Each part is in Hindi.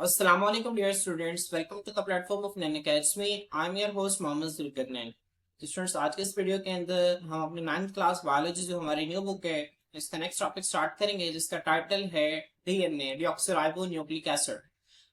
Assalamu alaikum dear students, welcome to the platform of Nain Academy. I'm your host Mohammad Zulqarnain. तो स्टूडेंट्स आज के इस वीडियो के अंदर हम अपने 9th क्लास बायोलॉजी जो हमारी न्यू बुक है इसका नेक्स्ट टॉपिक स्टार्ट करेंगे जिसका टाइटल है डीएनए डीऑक्सीराइबो न्यूक्लिक एसिड।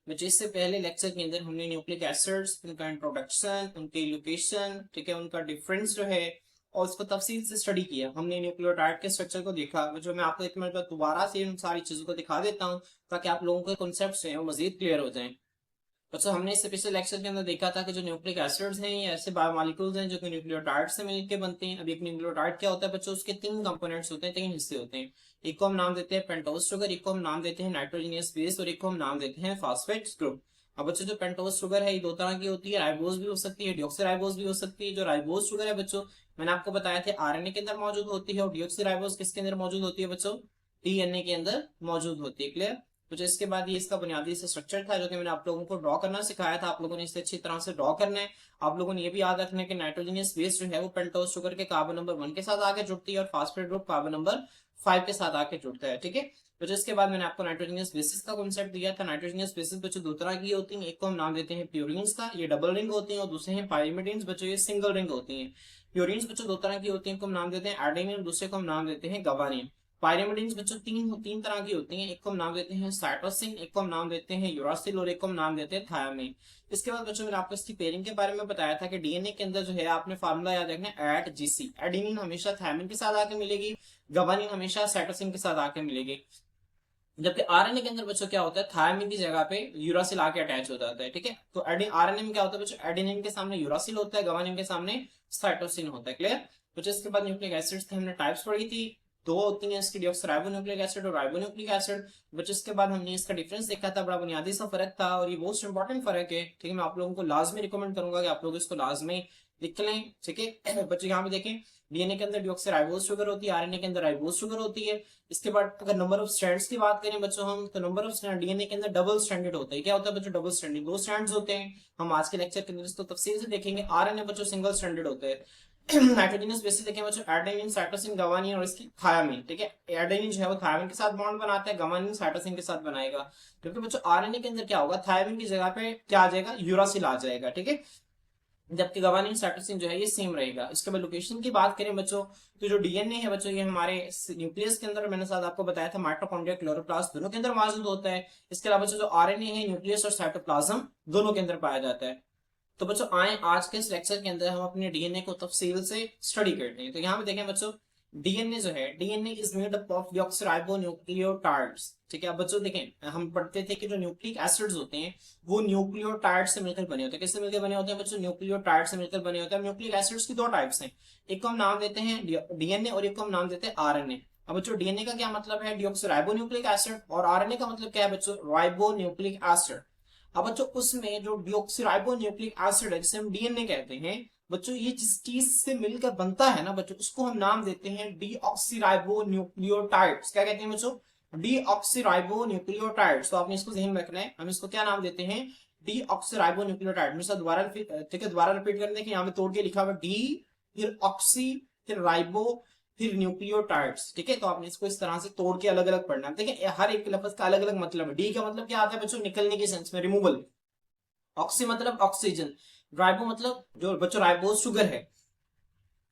बच्चे इससे पहले लेक्चर के अंदर हमने न्यूक्लिक एसिड्स, उनका इंट्रोडक्शन, उनकी लोकेशन, ठीक है, उनका डिफरेंस जो है और उसको तफसील से स्टडी किया। हमने न्यूक्लियोटाइड के स्ट्रक्चर को देखा, जो मैं आपको एक मिनट बाद दोबारा से इन सारी चीजों को दिखा देता हूँ ताकि आप लोगों के कॉन्सेप्ट्स हैं वो मजीद क्लियर हो जाएं। बच्चों हमने इससे पिछले लेक्चर के अंदर देखा था कि जो न्यूक्लिक एसिड्स हैं ये ऐसे बायोमॉलिक्यूल्स हैं जो कि न्यूक्लियोटाइड से मिलकर बनते हैं। अब एक न्यूक्लियोटाइड क्या होता है बच्चों, उसके तीन कंपोनेंट्स होते हैं, तीन हिस्से होते हैं। एक को हम नाम देते हैं पेंटोज शुगर, एक को हम नाम देते हैं नाइट्रोजनियस बेस और एक को हम नाम देते हैं फॉस्फेट ग्रुप। अब बच्चों जो पेंटोज शुगर है ये दो तरह की होती है, राइबोज भी हो सकती है, डिऑक्सीराइबोज भी हो सकती है। जो राइबोज शुगर है बच्चों मैंने आपको बताया था आरएनए के अंदर मौजूद होती है और डिऑक्सीराइबोज किसके अंदर मौजूद होती है बच्चों, डीएनए के अंदर मौजूद होती है। क्लियर। तो इसके बाद ये इसका बुनियादी से स्ट्रक्चर था जो कि मैंने आप लोगों को ड्रॉ करना सिखाया था। आप लोगों ने इसे अच्छी तरह से ड्रॉ करना है। आप लोगों ने ये भी याद रखना है कि नाइट्रोजनियस बेस जो है वो पेंटोज शुगर के कार्बन नंबर 1 के साथ आके जुड़ती है और फास्फेट ग्रुप कार्बन नंबर 5 के साथ आके जुड़ता है। ठीक है। तो इसके बाद मैंने आपको नाइट्रोजनियस बेसिस का कॉन्सेप्ट दिया था। नाइट्रोजनियस बेसिस बच्चों दो तरह की होती हैं, एक को हम नाम देते हैं प्यूरिन्स का, ये डबल रिंग होती हैं, और दूसरे हैं पाइरिमिडीन्स बच्चों, ये सिंगल रिंग होती हैं। प्यूरिन्स बच्चों दो तरह की होती हैं, एक को हम नाम देते हैं एडेनिन, दूसरे को हम नाम देते हैं गवानिन। पायरिमिडीन्स बच्चों तीन तीन तरह की होती हैं, एक को हम नाम देते हैं साइटोसिन, एक को हम नाम देते हैं यूरासिल और एक को हम नाम देते हैं थायामीन। इसके बाद बच्चों मैंने आपको इसकी पेयरिंग के बारे में बताया था कि डीएनए के अंदर जो है आपने फार्मूला याद रखना है एट जीसी। एडेनिन हमेशा थायामीन के साथ आके मिलेगी, गवानिन हमेशा साइटोसिन के साथ आके मिलेगी। जबकि आरएनए के अंदर बच्चों क्या होता है, थायमिन की जगह पे यूरासिल आके अटैच हो जाता है। ठीक है। तो आरएनए में क्या होता है बच्चों, एडेनिन के सामने यूरासिल होता है, गवानिन के सामने साइटोसिन होता है। क्लियर। तो इसके बाद न्यूक्लिक एसिड्स थे, हमने टाइप्स पढ़ी थी, दो होती हैं इसकी, डिऑक्सराइबो न्यूक्लिक एसिड और राइबो न्यूक्लिक एसिड। बच्चों इसके बाद हमने इसका डिफरेंस देखा था, बड़ा बुनियादी सा फर्क था और ये मोस्ट इंपॉर्टेंट फर्क है। ठीक है। मैं आप लोगों को लाजमी रिकमेंड करूंगा कि आप लोग इसको लाजमी लिख लें। ठीक है। बच्चों यहाँ पे देखें, डीएनए के अंदर डिऑक्सीराइबोज शुगर होती है, आरएनए के अंदर राइबोज शुगर होती है। इसके बाद अगर नंबर ऑफ स्ट्रैंड्स की बात करें बच्चों हम, तो नंबर ऑफ डीएनए के अंदर डबल स्ट्रैंडेड होता है। क्या होता है बच्चों, डबल स्ट्रैंडेड, दो स्ट्रैंड्स होते हैं। हम आज के लेक्चर के अंदर इसको तफसील से देखेंगे। आरएनए बच्चों सिंगल स्ट्रैंडेड होता है। नाइट्रोजनस बेसिस देखें बच्चों, एडेनिन, साइटोसिन, गवानिन और इसकी थायामीन। ठीक है। एडेनिन जो है वो थायामीन के साथ बॉन्ड बनाता है, गवानिन साइटोसिन के साथ बनाएगा। क्योंकि बच्चों आरएनए के अंदर क्या होगा, थायामीन की जगह पे क्या आ जाएगा, यूरासिल आ जाएगा। ठीक है। जबकि गवानिन साइटोसिन जो है ये सेम रहेगा। इसके बाद लोकेशन की बात करें बच्चों, तो जो डीएनए है बच्चों ये हमारे न्यूक्लियस के अंदर, मैंने साथ आपको बताया था माइटोकॉन्ड्रिया क्लोरोप्लास्ट दोनों के अंदर मौजूद होता है। इसके अलावा बच्चों जो आरएनए है न्यूक्लियस और साइटोप्लाज्म दोनों के अंदर पाया जाता है। तो बच्चों आए आज के इस लेक्चर के अंदर हम अपने डीएनए को तफसील से स्टडी करते हैं। तो यहाँ पे देखें बच्चों, डीएनए जो है, DNA is made up of deoxyribo nucleotides. ठीक है। अब बच्चों देखें, हम पढ़ते थे कि जो न्यूक्लिक एसिड्स होते हैं वो न्यूक्लियोटाइड से मिलकर बने होते हैं। किससे मिलकर बने होते हैं बच्चों, न्यूक्लियोटाइड से मिलकर बने होते हैं। न्यूक्लिक एसिड्स की दो टाइप्स हैं, एक को हम नाम देते हैं डीएनए और एक को हम नाम देते हैं आरएनए। अब बच्चों डीएनए का क्या मतलब है, डीऑक्सीराइबो न्यूक्लिक एसिड, और आरएनए का मतलब क्या है बच्चों, राइबो न्यूक्लिक एसिड। अब बच्चों उसमें जो डिऑक्सीराइबो न्यूक्लिक एसिड है जिसे हम डीएनए कहते हैं बच्चों, ये जिस चीज से मिलकर बनता है ना बच्चों, उसको हम नाम देते हैं डीऑक्सीराइबो न्यूक्लियोटाइड्स। क्या कहते हैं बच्चों, डीऑक्सीराइबो न्यूक्लियोटाइड्स। तो आपने इसको ध्यान में रखना है, हम इसको क्या नाम देते हैं, डीऑक्सीराइबो न्यूक्लियोटाइड। मेरे साथ दोबारा ठीक है, दोबारा रिपीट करने की यहाँ पे तोड़ के लिखा हुआ डी, फिर ऑक्सी, फिर राइबो, फिर न्यूक्लियोटाइड्स। ठीक है। तो आपने इसको इस तरह से तोड़ के अलग अलग पढ़ना है। देखिए हर एक लफ्ज का अलग अलग मतलब है। डी का मतलब क्या आता है बच्चों, निकलने के सेंस में, रिमूवल। ऑक्सी मतलब ऑक्सीजन, राइबो मतलब जो बच्चों राइबोज शुगर है,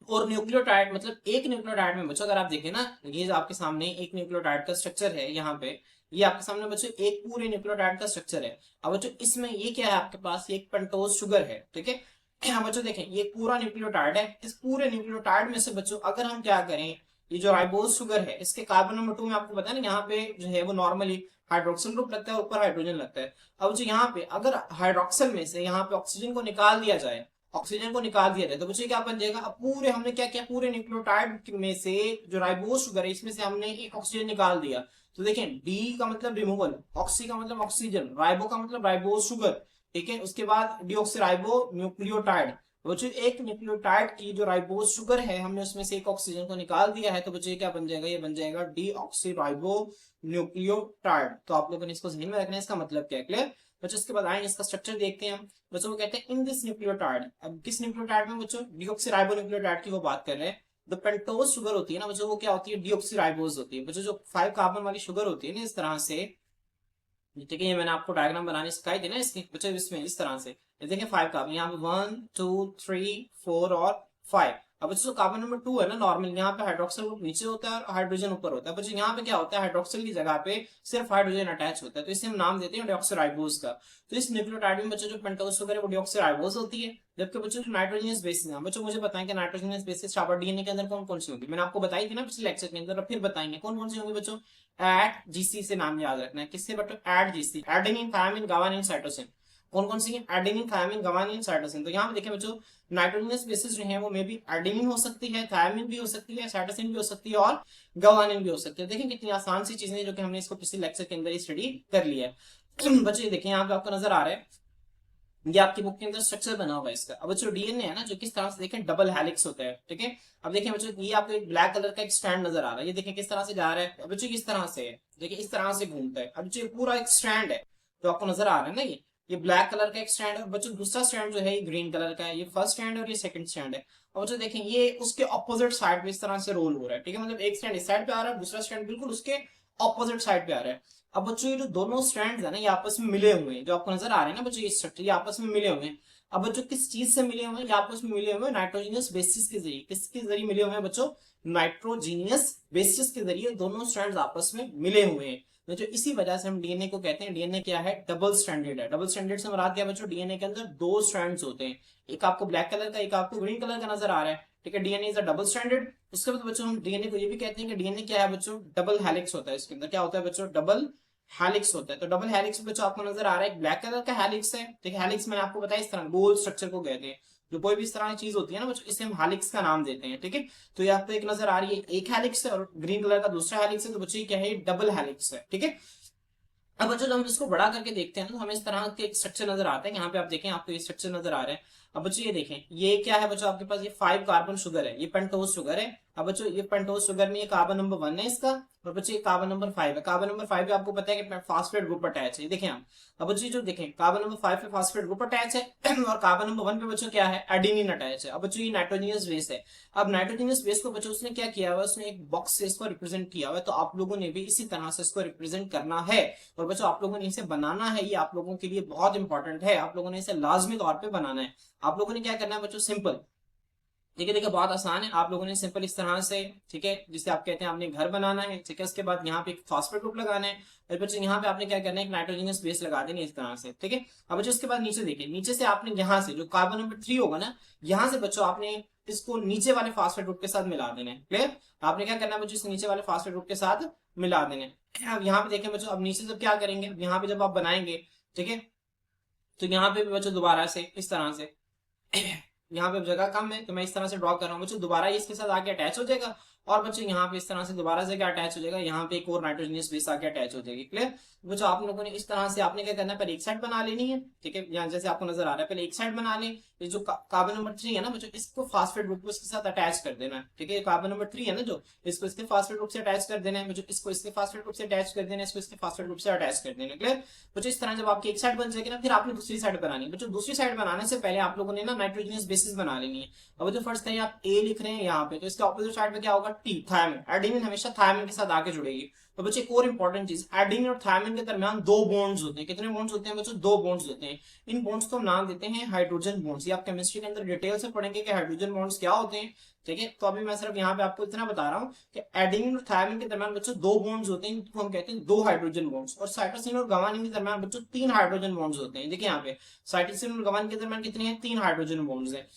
और न्यूक्लियोटाइड मतलब एक न्यूक्लियोटाइड में बच्चों अगर आप देखें ना, ये जो आपके सामने एक न्यूक्लियोटाइड का स्ट्रक्चर है यहाँ पे, ये आपके सामने बच्चों एक पूरे न्यूक्लियोटाइड का स्ट्रक्चर है। अब बच्चों इसमें ये क्या है आपके पास, ये एक पेंटोज शुगर है। ठीक है। यहाँ बच्चों देखें ये पूरा न्यूक्लियोटाइड है। इस पूरे न्यूक्लियोटाइड में से बच्चों अगर हम क्या करें, ये जो राइबोज शुगर है इसके कार्बन नंबर 2 में आपको पता है ना, यहाँ पे जो है वो नॉर्मली हाइड्रोक्सिल ग्रुप लगता है, ऊपर हाइड्रोजन लगता है। अब जो यहाँ पे अगर हाइड्रोक्सिल में से यहाँ पे ऑक्सीजन को निकाल दिया जाए, ऑक्सीजन को निकाल दिया जाए तो बच्चे क्या बन जाएगा, अब पूरे हमने क्या किया, पूरे न्यूक्लियोटाइड में से जो राइबोज शुगर है इसमें से हमने एक ऑक्सीजन निकाल दिया। तो देखें डी का मतलब रिमूवल, ऑक्सी का मतलब ऑक्सीजन, राइबो का मतलब राइबोज शुगर। ठीक है। उसके बाद डीऑक्सीराइबो न्यूक्लियोटाइड। बच्चों एक न्यूक्लियोटाइड की जो राइबोज शुगर है हमने उसमें से एक ऑक्सीजन को निकाल दिया है, तो बच्चों क्या बन जाएगा, ये बन जाएगा डीऑक्सीराइबो न्यूक्लियोटाइड। तो आप लोगों ने इसको ध्यान में रखना है, इसका मतलब क्या है। क्लियर। बच्चों इसके बाद आए इसका स्ट्रक्चर देखते हैं हम। बच्चों को कहते हैं इन दिस न्यूक्लियोटाइड। अब किस न्यूक्लियोटाइड में बच्चों, डीऑक्सीराइबो न्यूक्लियोटाइड की वो बात कर रहे हैं। जो पेंटोज शुगर होती है ना बच्चों, वो क्या होती है, डीऑक्सीराइबोज होती है। बच्चों जो 5 कार्बन वाली शुगर होती है ना इस तरह से, ठीक है, ये मैंने आपको डायग्राम बनानी सिखाई थी ना इसकी बच्चों, इसमें इस तरह से ये देखिए 5 कार्बन, यहाँ पे 1 2 3 4 और 5। अब बच्चों कार्बन नंबर 2 है ना नॉर्मल, यहाँ पे हाइड्रोक्सिल ग्रुप नीचे होता है और हाइड्रोजन ऊपर होता है। बच्चों यहाँ पे क्या होता है, हाइड्रोक्सिल की जगह पे सिर्फ हाइड्रोजन अटैच होता है, तो इसे हम नाम देते हैं डिऑक्सीराइबोस का। तो इस न्यूक्लियोटाइड में बच्चों जो पेंटोस वगैरह वो डिऑक्सीराइबोस होती है, जबकि बच्चों जो नाइट्रोजनस बेसिस है, बच्चों मुझे बताएं कि नाइट्रोजनस बेसिस शाबाश डीएनए के अंदर कौन कौन सी होगी, मैंने आपको बताई थी ना पिछले लेक्चर के अंदर, और फिर बताएंगे कौन कौन सी होंगी बच्चों। एट जीसी से नाम याद रखना है, किससे बच्चों, AT GC, adenine thymine guanine cytosine. कौन कौन सी है, एडेनिन थायमिन गुआनिन साइटोसिन। तो यहाँ पे देखें बच्चों नाइट्रोजनस बेसिस जो है वो मे भी एडेनिन हो सकती है, थायमिन भी हो सकती है, साइटोसिन भी हो सकती है और गुआनिन भी हो सकती है। देखें कितनी आसान सी चीजें जो कि हमने इसको पिछले लेक्चर के अंदर ही स्टडी कर लिया है। बच्चों ये देखें यहाँ पे आपको नजर आ रहा है, ये आपकी बुक के अंदर स्ट्रक्चर बना हुआ है इसका। अब बच्चों डीएनए है ना जो किस तरह से देखें डबल हेलिक्स होता है, ठीक है। अब देखिए बच्चों ये आपको एक ब्लैक कलर का एक स्ट्रैंड नजर आ रहा है, ये देखिए किस तरह से जा रहा है। अब बच्चों किस तरह से है, देखिए इस तरह से घूमता है। अब जो पूरा एक स्ट्रैंड है तो आपको नजर आ रहा है ना, ये ब्लैक कलर का एक स्ट्रैंड है। और बच्चों दूसरा स्ट्रैंड जो है ये ग्रीन कलर का है, ये फर्स्ट स्ट्रैंड है और ये सेकंड स्ट्रैंड है। और बच्चों देखें ये उसके ऑपोजिट साइड पे इस तरह से रोल हो रहा है, ठीक है। मतलब एक स्ट्रैंड इस साइड पे आ रहा है, दूसरा स्ट्रैंड बिल्कुल उसके ऑपोजिट साइड पे आ रहा है। अब बच्चों ये जो दोनों स्ट्रैंड्स है ना ये आपस में मिले हुए हैं, जो आपको नजर आ रहे हैं ना बच्चों ये स्ट्रक्चर, ये आपस में मिले हुए हैं। अब बच्चों किस चीज से मिले हुए हैं, आपस में मिले हुए हैं नाइट्रोजीनियस बेसिस के जरिए। किसके जरिए मिले हुए हैं बच्चों, नाइट्रोजीनियस बेसिस के जरिए दोनों स्ट्रैंड्स आपस में मिले हुए हैं। बच्चों इसी वजह से हम डीएनए को कहते हैं, डीएनए क्या है, डबल स्ट्रैंडेड है। डबल स्ट्रैंडेड से मुराद क्या बच्चों, डीएनए के अंदर दो स्ट्रैंड्स होते हैं, एक आपको ब्लैक कलर का, एक आपको ग्रीन कलर का नजर आ रहा है, ठीक है। DNA is a double stranded. उसके बाद बच्चों हम डीएनए को ये भी कहते हैं कि डीएनए क्या है बच्चों, डबल हेलिक्स होता है। इसके अंदर क्या होता है बच्चों, डबल हेलिक्स होता है। तो डबल हेलिक्स में जो आपको नजर आ रहा है एक ब्लैक कलर का हेलिक्स है, ठीक है। हेलिक्स मैंने आपको बताया इस तरह गोल स्ट्रक्चर को कहते हैं, जो कोई भी इस तरह की चीज होती है ना बच्चों इसे हम हेलिक्स का नाम देते हैं, ठीक है। तो यहाँ पे एक नजर आ रही है एक हेलिक्स है और ग्रीन कलर का दूसरा हेलिक्स है, तो बच्चों क्या है, डबल हेलिक्स है, ठीक है। अब बच्चों जब हम इसको बड़ा करके देखते हैं ना तो हमें इस तरह के एक स्ट्रक्चर नजर आता है। यहाँ पे आप देखें आपको ये स्ट्रक्चर नजर आ रहा है। अब बच्चों ये देखें ये क्या है बच्चों, आपके पास ये 5 कार्बन शुगर है, ये पेंटोज शुगर है। अब बच्चों ये पेंटोज शुगर में ये कार्बन नंबर 1 है इसका, और बच्चों ये कार्बन नंबर 5 है। कार्बन नंबर 5 पे आपको पता है कि फास्फेट ग्रुप अटैच है, देखें आप। अब बच्चों जो देखें कार्बन नंबर 5 पे फास्फेट ग्रुप अटैच है और कार्बन नंबर 1 पे बच्चों क्या है, एडेनिन अटैच है। अब बच्चों ये नाइट्रोजनियस बेस है। अब नाइट्रोजनियस बेस को बच्चों उसने क्या किया हुआ, उसने एक बॉक्स से इसको रिप्रेजेंट किया हुआ है, तो आप लोगों ने भी इसी तरह से इसको रिप्रेजेंट करना है। और बच्चों आप लोगों ने इसे बनाना है, ये आप लोगों के लिए बहुत इंपॉर्टेंट है, आप लोगों ने इसे लाजमी तौर पे बनाना है। आप लोगों ने क्या करना है बच्चों, सिंपल, ठीक है। देखिए बहुत आसान है, आप लोगों ने सिंपल इस तरह से, ठीक है, जिसे आप कहते हैं आपने घर बनाना है, ठीक है। उसके बाद यहाँ पे एक फॉस्फेट ग्रुप लगाना है, फिर बच्चों यहाँ पे आपने क्या करना है, एक नाइट्रोजनस बेस लगा देनी है इस तरह से, ठीक है। अब बच्चों उसके बाद नीचे देखिए, नीचे से आपने यहाँ से जो कार्बन नंबर 3 होगा ना, यहाँ से बच्चों आपने इसको नीचे वाले फॉस्फेट ग्रुप के साथ मिला देना है। क्लियर, आपने क्या करना है बच्चों, इस नीचे वाले फॉस्फेट ग्रुप के साथ मिला देना है। अब यहाँ पे देखें बच्चों, अब नीचे जब क्या करेंगे, यहाँ पे जब आप बनाएंगे, ठीक है, तो यहाँ पे भी बच्चों दोबारा से इस तरह से यहाँ पे जगह कम है तो मैं इस तरह से ड्रॉ कर रहा हूँ बच्चों, दोबारा इसके साथ आके अटैच हो जाएगा। और बच्चों यहाँ पे इस तरह से दोबारा से क्या अटैच हो जाएगा, यहाँ पे एक और नाइट्रोजनियस बेस आके अटैच हो जाएगी। क्लियर बच्चों, आप लोगों ने इस तरह से आपने क्या करना है, पहले एक साइड बना लेनी है, ठीक है। यहाँ जैसे आपको नजर आ रहा है, पहले एक साइड बना लें। ये जो कार्बन नंबर 3 है ना बच्चों, इसको फास्फेट ग्रुप को इसके साथ अटैच कर देना है, ठीक है। कार्बन नंबर 3 है ना जो, इसको इसके फास्फेट ग्रुप से अटैच कर देना है बच्चों, इसको इसके फास्फेट ग्रुप से अटैच कर देना है, इसको इसके फास्फेट ग्रुप से अटैच कर देना है। क्लियर बच्चों, इस तरह जब आपकी एक साइड बन जाएगी ना, फिर आपने दूसरी साइड बनानी है बच्चों। दूसरी साइड बनाने से पहले आप लोगों ने ना नाइट्रोजनियस बेसिस बना लेनी है। अब जो फर्स्ट कहीं आप ए लिख रहे हैं यहाँ पे, तो इसके ऑपोजिट साइड पे क्या होगा, टी, थायमिन। एडेनिन हमेशा थायमिन के साथ आके जुड़ेगी। तो बच्चे एक और इंपॉर्टेंट चीज, एडेनिन और थायमिन के दरमियान दो बॉन्ड्स होते हैं। कितने बॉन्ड्स होते हैं बच्चों, दो बॉन्ड्स होते हैं। इन बॉन्ड्स को हम नाम देते हैं हाइड्रोजन बॉन्ड्स। ये आप केमिस्ट्री के अंदर डिटेल से पढ़ेंगे कि हाइड्रोजन बॉन्ड्स क्या होते हैं, ठीक है। तो अभी मैं सिर्फ यहाँ पे आपको इतना बता रहा हूँ कि एडेनिन और थायमिन के दरमियान बच्चों दो बॉन्ड्स होते हैं, इनको हम कहते हैं दो हाइड्रोजन बॉन्ड्स। और साइटोसिन और गुआनिन के दरमियान बच्चों तीन हाइड्रोजन बॉन्ड्स होते हैं। देखिए यहाँ पे साइटोसिन और गुआनिन के दरमियान कितने हैं, तीन हाइड्रोजन बॉन्ड्स हैं।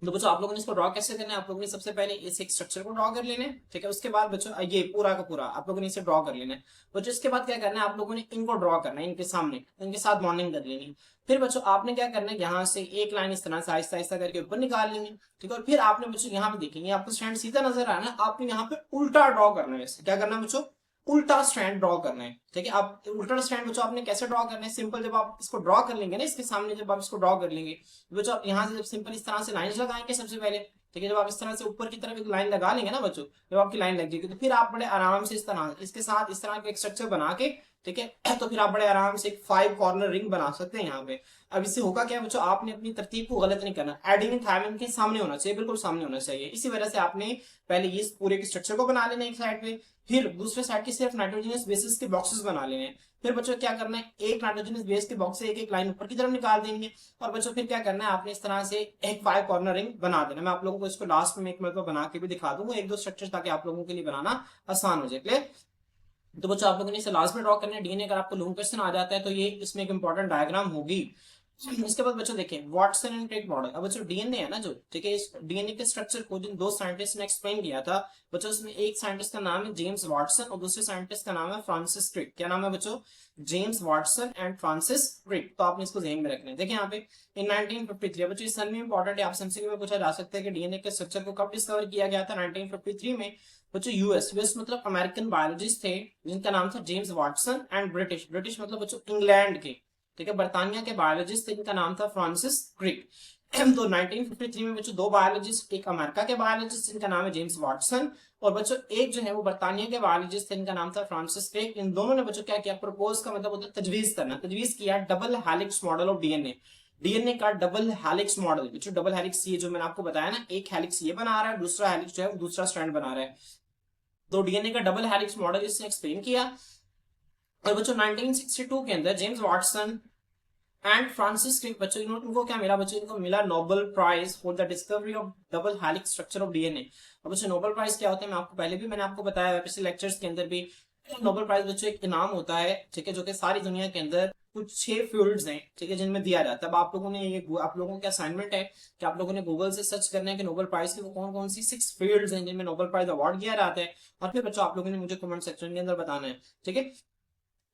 तो बच्चों आप लोगों ने इसको ड्रॉ कैसे करना है, आप लोगों ने सबसे पहले इस एक स्ट्रक्चर को ड्रॉ कर लेना है, ठीक है। उसके बाद बच्चों ये पूरा का पूरा आप लोगों ने इसे ड्रॉ कर लेना है बच्चों। इसके बाद क्या करना है, आप लोगों ने इनको ड्रॉ करना है, इनके सामने इनके साथ बॉन्डिंग कर लेनी है। फिर बच्चों आपने क्या करना है, यहाँ से एक लाइन इस तरह से आहिस्ता आहिस्ता करके ऊपर निकाल लेंगे, ठीक है। और फिर आपने बच्चों यहाँ पे देखेंगे आपको स्टैंड सीधा नजर आ रहा है, आपने यहाँ पे उल्टा ड्रॉ करना है। क्या करना है बच्चों, उल्टा स्ट्रैंड ड्रॉ करना है, ठीक है। आप उल्टा स्ट्रैंड बच्चों आपने कैसे ड्रॉ करना है, सिंपल, जब आप इसको ड्रॉ कर लेंगे ना इसके सामने, जब आप इसको ड्रॉ कर लेंगे बच्चों, आप यहाँ से जब सिंपल इस तरह से लाइन लगाएंगे सबसे पहले, ठीक है। जब आप इस तरह से ऊपर की तरफ एक लाइन लगा लेंगे ना बच्चों, जब आपकी लाइन लग जाएगी तो फिर आप बड़े आराम से इस तरह इसके साथ इस तरह का एक स्ट्रक्चर बना के, ठीक है। तो फिर आप बड़े आराम से एक 5 कॉर्नर रिंग बना सकते हैं यहाँ पे। अब इससे होगा क्या बच्चों, आपने अपनी तरतीब को गलत नहीं करना, एडेनिन थायमिन के सामने होना चाहिए, बिल्कुल सामने होना चाहिए। इसी वजह से आपने पहले ये पूरे के स्ट्रक्चर को बना लेना एक साइड पे, फिर दूसरे साइड के सिर्फ नाइट्रोजनस बेसिस के बॉक्सेस बना लेने हैं। फिर बच्चों क्या करना है, एक नाइट्रोजनस बेस के बॉक्स से एक एक लाइन ऊपर की तरफ निकाल देंगे। और बच्चों फिर क्या करना है, आपने इस तरह से एक 5 कॉर्नर रिंग बना देना। मैं आप लोगों को इसको लास्ट में एक मतलब बना के भी दिखा दूंगा, एक दो स्ट्रक्चर, ताकि आप लोगों के लिए बनाना आसान हो जाए। तो बच्चों आप लोगों ने इसे लास्ट में ड्रॉ करना है। डीएनए अगर आपको लॉन्ग क्वेश्चन आ जाता है तो ये इसमें एक इंपॉर्टेंट डायग्राम होगी। इसके बाद बच्चों देखें वाटसन एंड क्रिक मॉडल। अब बच्चों डीएनए है ना जो, ठीक है, इस डीएनए के स्ट्रक्चर को जिन दो साइंटिस्ट ने एक्सप्लेन किया था बच्चों, उसमें एक साइंटिस्ट का नाम है जेम्स वाटसन और दूसरे साइंटिस्ट का नाम है फ्रांसिस क्रिक। क्या नाम है बच्चों, James Watson and Francis Crick. तो आपने इसको ध्यान में रखना है। देखिए यहाँ पे इन 1953 बच्चों इस सन में इंपॉर्टेंट है, आपसे एमसीक्यू में पूछा जा सकता है कि डीएनए के स्ट्रक्चर को कब डिस्कवर किया गया था, 1953 में। बच्चों यूएस मतलब अमेरिकन बायोलॉजिस्ट थे जिनका नाम था जेम्स वाटसन, एंड ब्रिटिश मतलब बच्चों इंग्लैंड के, ठीक है, बर्तानिया के बायोलॉजिस्ट थे जिनका नाम था फ्रांसिस क्रिक। तो 1953 में बच्चों दो बायोलॉजिस्ट, एक अमेरिका के बायोलॉजिस्ट जिनका नाम है जेम्स वाटसन, और बच्चों एक जो है वो बर्तानिया के बायोलॉजिस्ट थे जिनका नाम था फ्रांसिस क्रिक। इन दोनों ने बच्चों क्या किया, प्रपोज का मतलब होता है तजवीज करना, तजवीज किया double helix model of DNA. DNA का डबल हेलिक्स मॉडल, बच्चों डबल हेलिक्स ये जो मैंने आपको बताया ना, एक हेलिक्स ये बना रहा है, दूसरा हेलिक्स जो है दूसरा स्ट्रैंड बना रहा है। तो डीएनए का डबल हेलिक्स मॉडल इसने एक्सप्लेन किया। और बच्चों 1962 के अंदर James Watson and Francis Crick बच्चों इनको क्या मिला बच्चों, इनको मिला Nobel prize for the discovery of double helix structure of DNA. और बच्चों नोबेल प्राइज क्या होता है, मैं आपको पहले भी मैंने आपको बताया पिछले लेक्चर्स के अंदर भी। नोबेल प्राइज बच्चों एक इनाम होता है, ठीक है, जो कि सारी दुनिया के अंदर कुछ 6 फील्ड्स हैं, ठीक है, जिनमें दिया जाता है। अब आप लोगों ने ये, आप लोगों का असाइनमेंट है कि आप लोगों ने गूगल से सर्च करना है कि नोबेल प्राइज की वो कौन कौन सी 6 फील्ड्स हैं जिनमें नोबेल प्राइज अवार्ड किया जाता है। और फिर बच्चों आप लोगों ने मुझे कमेंट सेक्शन के अंदर बताना है, ठीक है।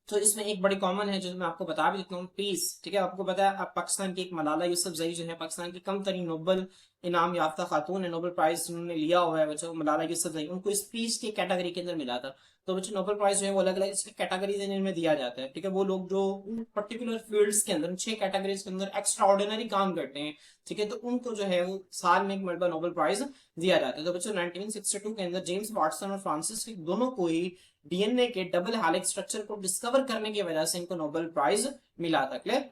तो इसमें एक बड़ी कॉमन है जो मैं आपको बता भी देता हूँ, पीस, ठीक है। आपको पता है अब पाकिस्तान की एक मलाला यूसुफजई जो है पाकिस्तान की कम तरीन नोबेल इनाम याफ्ता खातून है, नोबेल प्राइज उन्होंने लिया हुआ है बच्चों, मलाला यूसुफजई, उनको इस पीस की कैटेगरी के अंदर मिला था। तो बच्चों नोबेल प्राइज जो है वो अलग अलग इसकी कैटेगरीज में दिया जाता है, ठीक है। वो लोग जो पर्टिकुलर फील्ड्स के अंदर 6 कैटेगरीज के अंदर एक्स्ट्रा ऑर्डिनरी काम करते हैं, ठीक है, तो उनको जो है वो साल में एक मरतबा नोबेल प्राइज दिया जाता है। तो बच्चों 1962 के अंदर जेम्स वाटसन और फ्रांसिस क्रिक दोनों को ही डीएनए के डबल हेलिक्स स्ट्रक्चर को डिस्कवर करने की वजह से इनको नोबेल प्राइज मिला था। क्लियर।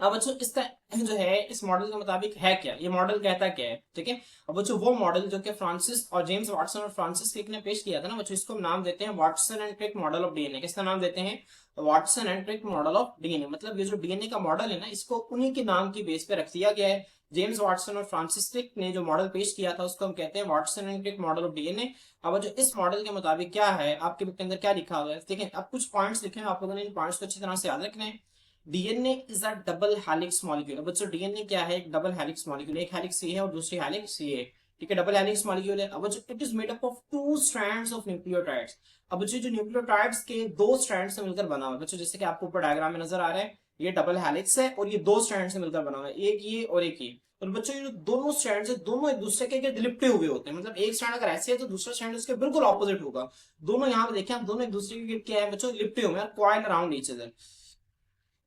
अब बच्चों इसका जो है इस मॉडल के मुताबिक है क्या, ये मॉडल कहता क्या है, ठीक है। अब बच्चों वो मॉडल जो कि फ्रांसिस और जेम्स वाटसन और फ्रांसिस क्रिक ने पेश किया था ना बच्चों, इसको हम नाम देते हैं Watson and Crick model of DNA. किसका नाम देते हैं, Watson and Crick model of DNA. मतलब ये जो डीएनए का मॉडल है ना, इसको उन्हीं के नाम की बेस पे रख दिया गया है। जेम्स वाटसन और फ्रांसिस क्रिक ने जो मॉडल पेश किया था उसको हम कहते हैं Watson and Crick model of DNA. अब जो इस मॉडल के मुताबिक क्या है, आपके बुक के अंदर क्या लिखा हुआ है, देखें अब कुछ पॉइंट्स लिखे हैं, आप लोगों ने इन पॉइंट्स को अच्छी तरह से याद रखना है। DNA is a double helix molecule. बच्चों डीएनए क्या है, एक डबल हेलिक्स मॉलिक्यूल, एक हेलिक्स ये है और दूसरी हेलिक्स ये है, ठीक है, डबल हेलिक्स मॉलिक्यूल है। अब बच्चों it is made up of 2 strands of nucleotides. अब बच्चों जो न्यूक्लियोटाइड्स के 2 स्ट्रैंड से मिलकर बना हुआ है बच्चों, जैसे कि आपको ऊपर डायग्राम में नजर आ रहा है, ये डबल हेलिक्स है और ये 2 स्ट्रैंड से मिलकर बना हुआ है, एक ये और एक ये। और बच्चों ये दोनों स्ट्रैंड है दोनों एक दूसरे के लिपटे हुए होते हैं, मतलब एक स्ट्रैंड अगर ऐसे है तो दूसरा स्ट्रैंड उसके बिल्कुल ऑपोजिट होगा। दोनों यहाँ पे देखें आप, दोनों एक दूसरे के क्या है बच्चों, लिपटे हुए हैं, कॉइल अराउंड ईच अदर।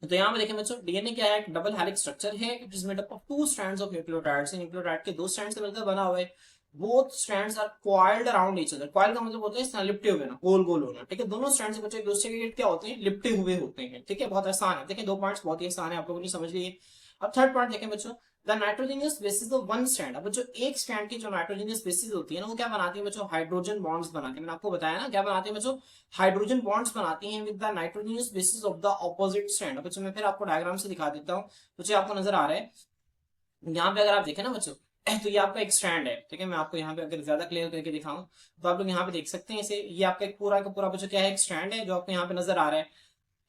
तो यहाँ पे देखें बच्चों डीएनए क्या है, डबल हेलिक्स स्ट्रक्चर है, it is made up of 2 strands of nucleotides. Nucleotide के 2 स्ट्रैंड से मिलकर बना हुआ है। Both strands are coiled around each other. Coil का मतलब होता है इस तरह लिपटे हुए ना, गोल गोल होना, ठीक है। दोनों स्ट्रैंड से बच्चों एक दूसरे के क्या होते हैं, लिपटे हुए होते हैं, ठीक है। बहुत आसान है, देखिए 2 पॉइंट्स बहुत ही आसान है, आप लोगों ने समझ लिए। अब थर्ड पॉइंट देखें बच्चों, the nitrogenous basis of one strand. अब बच्चों एक स्ट्रैंड की जो नाइट्रोजनियस बेसिस होती है ना, वो क्या बनाती है बच्चों, हाइड्रोजन बॉन्ड्स बनाती है। मैंने आपको बताया ना क्या बनाती है बच्चों, हाइड्रोजन बॉन्ड्स बनाती हैं with the nitrogenous basis of the opposite strand. बच्चों मैं फिर आपको डायग्राम से दिखा देता हूँ, बच्चों आपको नजर आ रहा है यहाँ पे, अगर आप देखें ना बच्चों, तो ये आपका एक स्ट्रैंड है, ठीक है। मैं आपको यहाँ पे अगर ज्यादा क्लियर करके दिखाऊं तो आप लोग यहाँ पे देख सकते हैं इसे, ये आपका एक पूरा का पूरा बच्चों क्या है, एक स्ट्रैंड है जो आपको यहाँ पे नजर आ रहा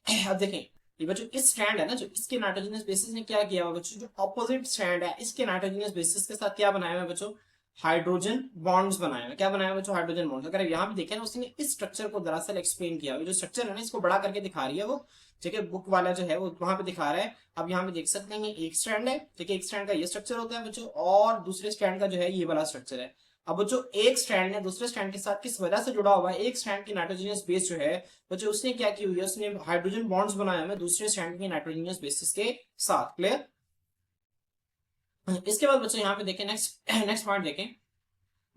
है। अब देखें ये बच्चों इस स्ट्रैंड है ना जो, इसके नाइट्रोजनस बेसिस ने क्या किया हुआ बच्चों, जो ऑपोजिट स्ट्रैंड है इसके नाइट्रोजनस बेसिस के साथ क्या बनाया हुआ है बच्चों, हाइड्रोजन बॉन्ड्स बनाए हुए। क्या बनाया हुआ बच्चों, हाइड्रोजन बॉन्ड्स। अगर यहाँ पे देखें ना, उसने इस स्ट्रक्चर को दरअसल एक्सप्लेन किया हुआ, जो स्ट्रक्चर है ना इसको बड़ा करके दिखा रही है वो, ठीक है, बुक वाला जो है वो वहां पे दिखा रहा है। अब यहाँ पे देख सकते हैं एक स्ट्रैंड है, ठीक है, एक स्ट्रैंड का ये स्ट्रक्चर होता है बच्चों, और दूसरे स्ट्रैंड का जो है ये वाला स्ट्रक्चर है। अब बच्चों एक स्ट्रैंड ने दूसरे स्ट्रैंड के साथ किस वजह से जुड़ा हुआ है, एक स्ट्रैंड की नाइट्रोजनियस बेस जो है बच्चों उसने क्या की हुई है, उसने हाइड्रोजन बॉन्ड्स बनाए हुए दूसरे स्ट्रैंड की नाइट्रोजनियस बेसिस के साथ। क्लियर। इसके बाद बच्चों यहाँ पे देखें नेक्स्ट नेक्स्ट पॉइंट देखें,